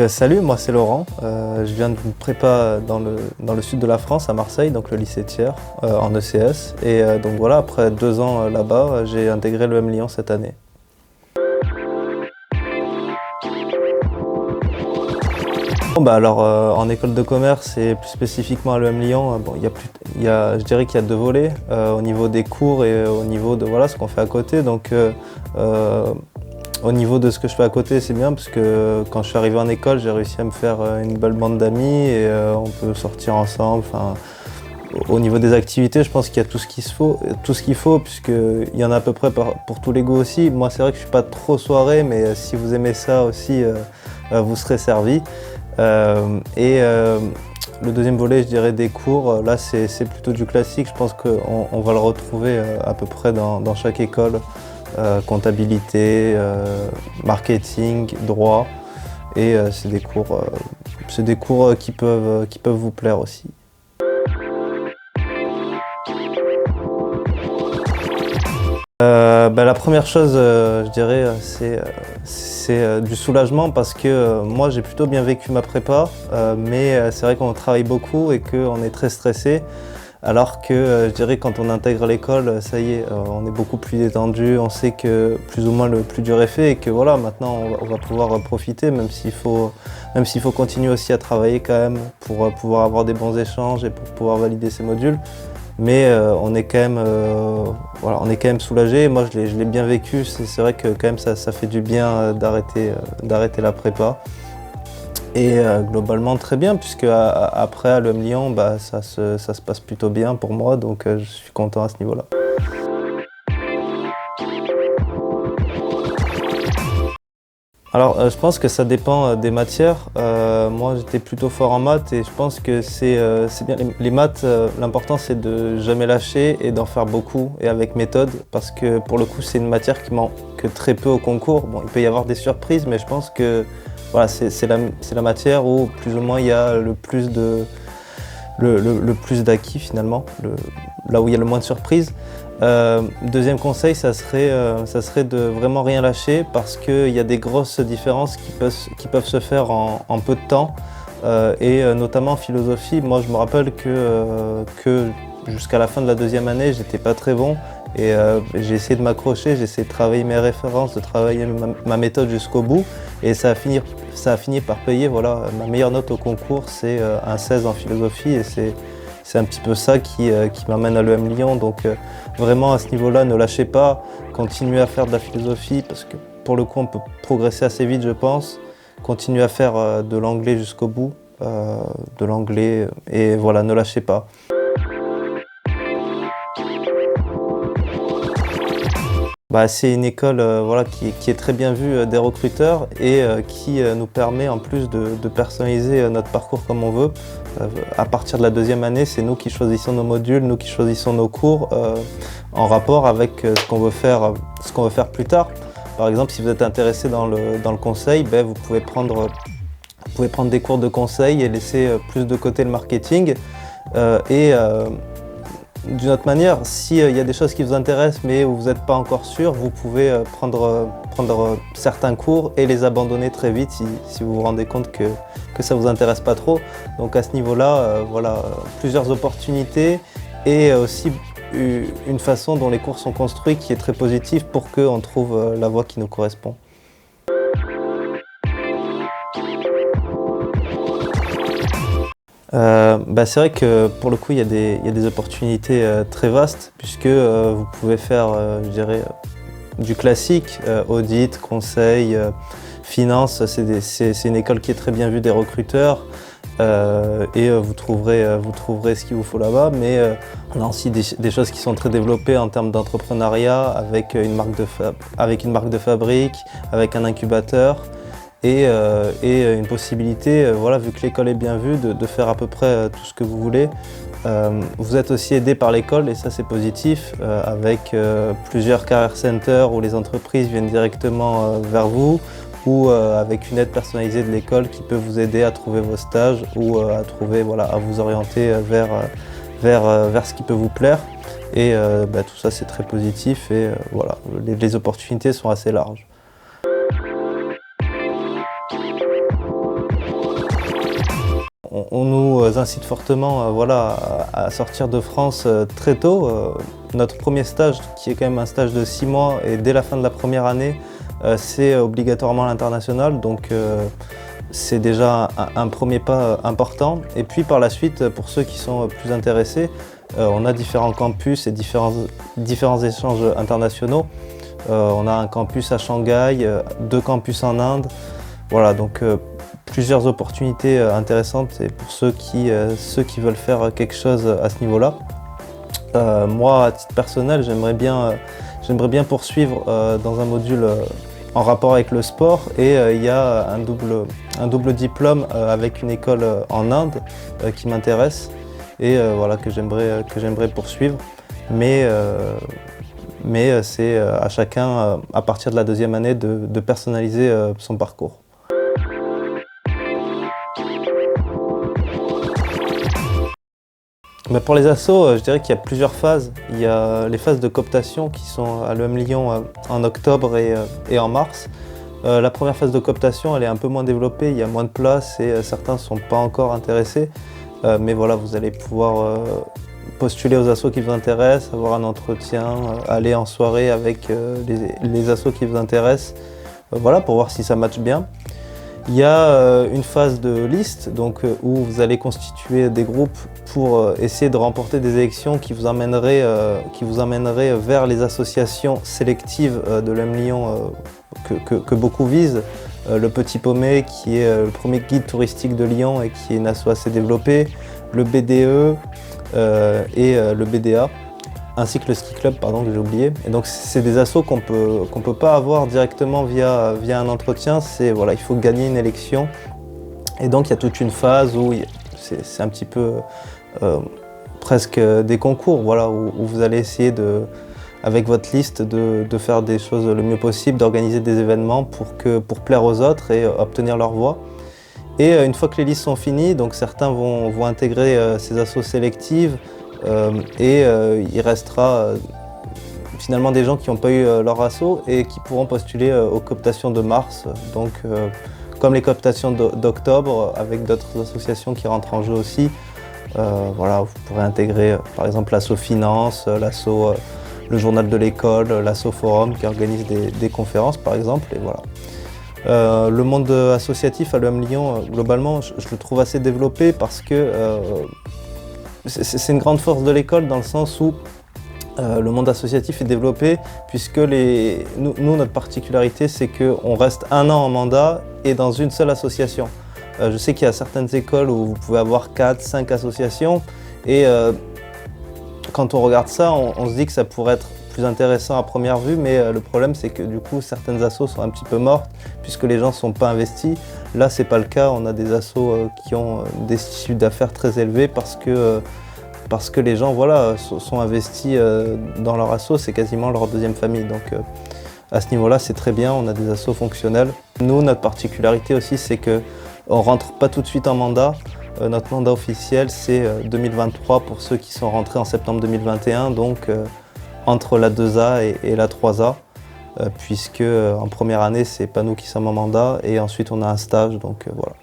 Salut, moi c'est Laurent. Je viens d'une prépa dans le sud de la France, à Marseille, donc le lycée Thiers, en ECS. Et donc voilà, après 2 ans là-bas, j'ai intégré l'EM Lyon cette année. Bon, bah alors, en école de commerce et plus spécifiquement à l'EM Lyon, bon, je dirais qu'il y a 2 volets, au niveau des cours et au niveau de voilà, ce qu'on fait à côté. Donc, au niveau de ce que je fais à côté, c'est bien parce que quand je suis arrivé en école, j'ai réussi à me faire une belle bande d'amis et on peut sortir ensemble. Enfin, au niveau des activités, je pense qu'il y a tout ce qu'il faut puisqu'il y en a à peu près pour tous les goûts aussi. Moi, c'est vrai que je suis pas trop soirée, mais si vous aimez ça aussi, vous serez servi. Le deuxième volet, je dirais des cours, là c'est plutôt du classique. Je pense qu'on va le retrouver à peu près dans chaque école. Comptabilité, marketing, droit, et c'est des cours qui peuvent vous plaire aussi. La première chose, je dirais, c'est du soulagement parce que moi j'ai plutôt bien vécu ma prépa, mais c'est vrai qu'on travaille beaucoup et qu'on est très stressé. Alors que je dirais quand on intègre l'école, ça y est, on est beaucoup plus détendu, on sait que plus ou moins le plus dur est fait et que voilà, maintenant on va pouvoir profiter, même s'il faut continuer aussi à travailler quand même pour pouvoir avoir des bons échanges et pour pouvoir valider ces modules. Mais on est quand même soulagé. Moi je l'ai bien vécu, c'est vrai que quand même ça fait du bien d'arrêter la prépa. Et globalement très bien, puisque après à l'EM Lyon, ça se passe plutôt bien pour moi, donc je suis content à ce niveau-là. Alors je pense que ça dépend des matières. Moi j'étais plutôt fort en maths et je pense que c'est bien. Les maths, l'important c'est de jamais lâcher et d'en faire beaucoup et avec méthode, parce que pour le coup c'est une matière qui manque très peu au concours. Bon, il peut y avoir des surprises, mais je pense que voilà, c'est la matière où plus ou moins il y a le plus d'acquis finalement, là où il y a le moins de surprises. Deuxième conseil, ça serait de vraiment rien lâcher parce qu'il y a des grosses différences qui peuvent se faire en peu de temps. Notamment en philosophie, moi je me rappelle que jusqu'à la fin de la 2e année, j'étais pas très bon. Et j'ai essayé de m'accrocher, j'ai essayé de travailler mes références, de travailler ma méthode jusqu'au bout. Et ça a fini par payer. Voilà, ma meilleure note au concours, c'est un 16 en philosophie. Et c'est un petit peu ça qui m'amène à l'EM Lyon. Donc vraiment à ce niveau-là, ne lâchez pas, continuez à faire de la philosophie parce que pour le coup, on peut progresser assez vite, je pense. Continuez à faire de l'anglais jusqu'au bout, de l'anglais. Et voilà, ne lâchez pas. C'est une école voilà, qui est très bien vue des recruteurs et qui nous permet en plus de personnaliser notre parcours comme on veut. À partir de la 2e année, c'est nous qui choisissons nos modules, nous qui choisissons nos cours en rapport avec ce qu'on veut faire plus tard. Par exemple, si vous êtes intéressé dans le conseil, vous pouvez prendre des cours de conseil et laisser plus de côté le marketing. D'une autre manière, s'il y a des choses qui vous intéressent mais où vous n'êtes pas encore sûr, vous pouvez prendre certains cours et les abandonner très vite si vous vous rendez compte que ça ne vous intéresse pas trop. Donc à ce niveau-là, voilà, plusieurs opportunités et aussi une façon dont les cours sont construits qui est très positive pour qu'on trouve la voie qui nous correspond. C'est vrai que pour le coup il y a des opportunités très vastes puisque vous pouvez faire je dirais du classique, audit, conseil, finance, c'est une école qui est très bien vue des recruteurs et vous trouverez ce qu'il vous faut là-bas, mais on a aussi des choses qui sont très développées en termes d'entrepreneuriat avec une marque de fabrique, avec un incubateur. Et une possibilité, voilà, vu que l'école est bien vue, de faire à peu près tout ce que vous voulez. Vous êtes aussi aidé par l'école et ça c'est positif, avec plusieurs career centers où les entreprises viennent directement vers vous ou avec une aide personnalisée de l'école qui peut vous aider à trouver vos stages ou à vous orienter vers ce qui peut vous plaire. Et tout ça c'est très positif et voilà, les opportunités sont assez larges. on nous incite fortement voilà, à sortir de France très tôt. Notre premier stage, qui est quand même un stage de 6 mois, et dès la fin de la première année, c'est obligatoirement l'international. Donc c'est déjà un premier pas important. Et puis par la suite, pour ceux qui sont plus intéressés, on a différents campus et différents échanges internationaux. On a un campus à Shanghai, 2 campus en Inde. Voilà, donc plusieurs opportunités intéressantes et pour ceux qui veulent faire quelque chose à ce niveau-là. Moi, à titre personnel, j'aimerais bien poursuivre dans un module en rapport avec le sport et il y a un double diplôme avec une école en Inde qui m'intéresse et voilà, que j'aimerais poursuivre. Mais c'est à chacun, à partir de la 2e année, de personnaliser son parcours. Mais pour les assos, je dirais qu'il y a plusieurs phases. Il y a les phases de cooptation qui sont à l'EM Lyon en octobre et en mars. La première phase de cooptation, elle est un peu moins développée, il y a moins de place et certains ne sont pas encore intéressés. Mais voilà, vous allez pouvoir postuler aux assos qui vous intéressent, avoir un entretien, aller en soirée avec les assos qui vous intéressent, voilà, pour voir si ça matche bien. Il y a une phase de liste donc, où vous allez constituer des groupes pour essayer de remporter des élections qui vous emmèneraient vers les associations sélectives de l'EM Lyon que beaucoup visent. Le Petit Paumé qui est le premier guide touristique de Lyon et qui est une asso assez développée, le BDE et le BDA, ainsi que le ski club, pardon, que j'ai oublié. Et donc c'est des assos qu'on peut pas avoir directement via un entretien. Voilà, il faut gagner une élection. Et donc il y a toute une phase où c'est un petit peu presque des concours, voilà, où vous allez essayer avec votre liste de faire des choses le mieux possible, d'organiser des événements pour plaire aux autres et obtenir leur voix. Et une fois que les listes sont finies, donc certains vont intégrer ces assos sélectives. Il restera finalement des gens qui n'ont pas eu leur asso et qui pourront postuler aux cooptations de mars, donc comme les cooptations d'octobre avec d'autres associations qui rentrent en jeu aussi. Voilà, vous pourrez intégrer par exemple l'asso Finance, l'asso le journal de l'école, l'asso Forum qui organise des conférences par exemple. Et voilà. Le monde associatif à l'EM Lyon, globalement, je le trouve assez développé parce que c'est une grande force de l'école dans le sens où le monde associatif est développé puisque nous, notre particularité, c'est qu'on reste 1 an en mandat et dans une seule association. Je sais qu'il y a certaines écoles où vous pouvez avoir 4, 5 associations et quand on regarde ça, on se dit que ça pourrait être plus intéressant à première vue, mais le problème c'est que du coup certaines assos sont un petit peu mortes puisque les gens ne sont pas investis. Là c'est pas le cas, on a des assos qui ont des chiffres d'affaires très élevés parce que les gens voilà, sont investis dans leur asso, c'est quasiment leur 2e famille. Donc à ce niveau-là c'est très bien, on a des assos fonctionnels. Nous, notre particularité aussi c'est qu'on ne rentre pas tout de suite en mandat. Notre mandat officiel c'est 2023 pour ceux qui sont rentrés en septembre 2021, donc entre la 2A et la 3A, puisque en première année, c'est pas nous qui sommes en mandat, et ensuite on a un stage, donc voilà.